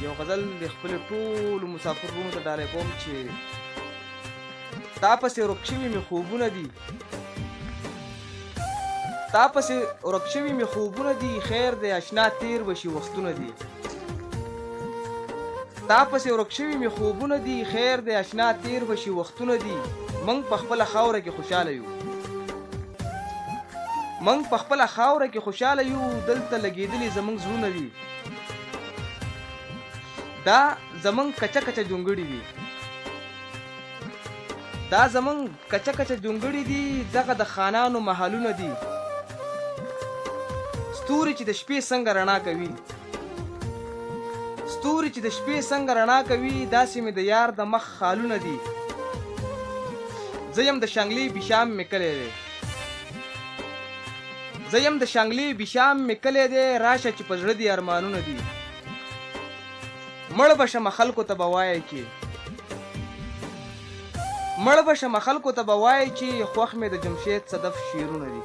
یو غزل د خپل ټولو مسافرونو ته ډالۍ کوم چې تا پسې ورک شوي مې خوبونه دي، تا پسې ورک شوي مې خوبونه دي، خیر دی اشنا تیر بشي وختونه دي. تا پسې ورک شوي مې خوبونه دي، خیر دی اشنا تیر بشي وختونه دي. موږ په خپله خاوره کې خوشحاله یو، موږ په خپله خاوره کې خوشحاله یو، دلته لګېدلي زموږ زړونه دي. دا زموږ کچه کچه جونګړي دي، دا زموږ کچه کچه جونګړي دي، دغه د خانانو محلونه دي. ستوري چې د شپې څنګه رڼا کوي، ستوري چې د شپې څنګه رڼا کوي، داسې مې د یار د مخ خالونه دي. زه یم د شانګلې بشام مې کلی دی، زه یم د شانګلې بشام مې کلی دی، راشه چې په زړه دي ارمانونه دي. مړ به شمه خلکو ته به وایې چې، مړ به شمه خلکو ته به وایې چې خوښ مې د جمشید صدف شعرونه دي.